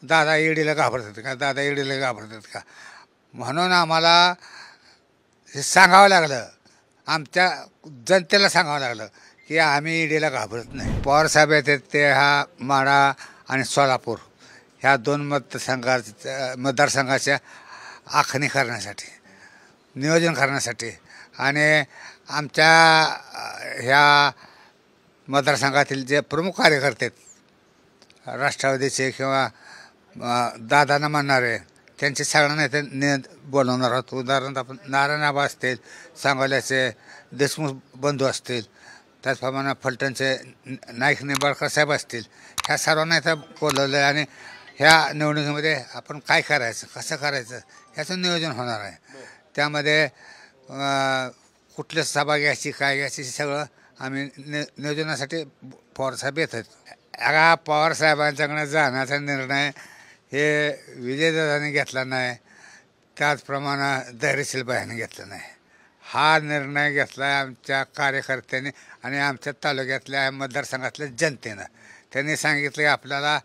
दादा ईडीला घाबरतात का, दादा ईडीला घाबरतात का, म्हणून आम्हाला हे सांगावं लागलं, आमच्या जनतेला सांगावं लागलं की आम्ही ईडीला घाबरत नाही. पवारसाहेब येतात ते हा माढा आणि सोलापूर ह्या 2 मतदारसंघाच्या आखणी करण्यासाठी, नियोजन करण्यासाठी आणि आमच्या ह्या मतदारसंघातील जे प्रमुख कार्यकर्ते आहेत राष्ट्रवादीचे किंवा दादांना म्हणणारे त्यांचे सगळ्यांना इथे बोलवणार आहोत. उदाहरणार्थ आपण नारायण आबा असतील, सांगोल्याचे देशमुख बंधू असतील, त्याचप्रमाणे फलटणचे नाईक निंबाळकर साहेब असतील, ह्या सर्वांना इथं बोलवलं आहे आणि ह्या निवडणुकीमध्ये आपण काय करायचं, कसं करायचं ह्याचं नियोजन होणार आहे. त्यामध्ये कुठल्या सभा घ्यायची, काय घ्यायची सगळं आम्ही नियोजनासाठी पवारसाहेब येतात. पवारसाहेबांच्याकडे जाण्याचा निर्णय हे विजयदादांनी घेतला नाही, त्याचप्रमाणे धैर्यशीलबाईंनी घेतला नाही. हा निर्णय घेतला आहे आमच्या कार्यकर्त्यांनी आणि आमच्या तालुक्यातल्या मतदारसंघातल्या जनतेनं. त्यांनी सांगितलं की आपल्याला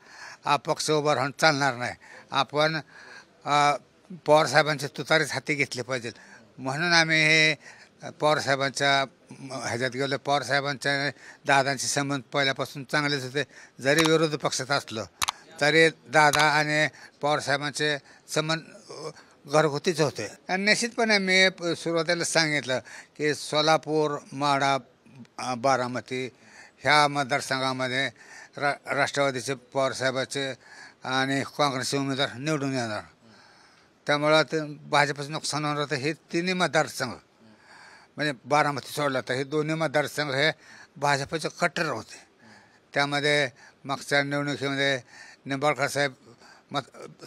अपक्ष उभं राहून चालणार नाही, आपण पवारसाहेबांच्या तुतारीच हाती घेतले पाहिजेत. म्हणून आम्ही हे पवारसाहेबांच्या ह्याच्यात गेलो. पवारसाहेबांच्या दादांचे संबंध पहिल्यापासून चांगलेच होते. जरी विरोधी पक्षात असलो तरी दादा आणि पवारसाहेबांचे संबंध घरगुतीच होते. आणि निश्चितपणे मी सुरुवातीला सांगितलं की सोलापूर, माढा, बारामती ह्या मतदारसंघामध्ये राष्ट्रवादीचे पवारसाहेबाचे आणि काँग्रेसचे उमेदवार निवडून येणार. त्यामुळं ते भाजपचं नुकसान होणार होतं. हे 3 मतदारसंघ म्हणजे बारामती सोडला तर हे 2 मतदारसंघ हे भाजपचे कट्टर होते. त्यामध्ये मागच्या निवडणुकीमध्ये निंबाळकर साहेब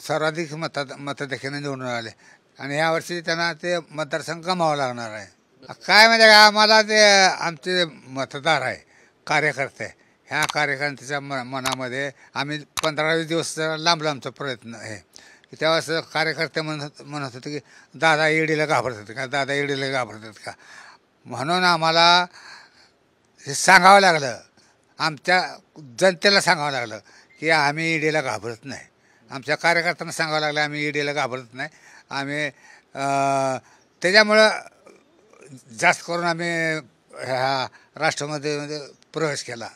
सर्वाधिक मतदेखील निवडून आले आणि यावर्षी त्यांना ते मतदारसंघ गमावं लागणार आहे. काय म्हणजे का आम्हाला ते आमचे मतदार आहे, कार्यकर्ते, ह्या कार्यकर्त्याच्या मनामध्ये आम्ही 15-20 दिवस लांब लांबचा प्रयत्न आहे. त्यावेळेस कार्यकर्ते म्हणत होते की दादा ईडीला घाबरतात का, दादा ईडीला घाबरतात का, म्हणून आम्हाला हे सांगावं लागलं, आमच्या जनतेला सांगावं लागलं की आम्ही ईडीला घाबरत नाही. आमच्या कार्यकर्त्यांना सांगावं लागलं आम्ही ईडीला घाबरत नाही. आम्ही त्याच्यामुळं जास्त करून आम्ही ह्या राष्ट्रमध्ये प्रवेश केला.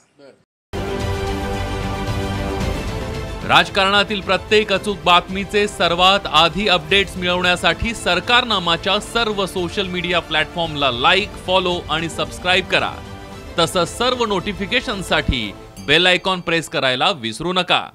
राजकारणातील प्रत्येक अचूक बातमीचे सर्वात आधी अपडेट्स मिळवण्यासाठी सरकारनामाच्या सर्व सोशल मीडिया प्लॅटफॉर्मला लाईक, फॉलो आणि सबस्क्राईब करा. तसंच सर्व नोटिफिकेशनसाठी बेल आयकॉन प्रेस करायला विसरू नका.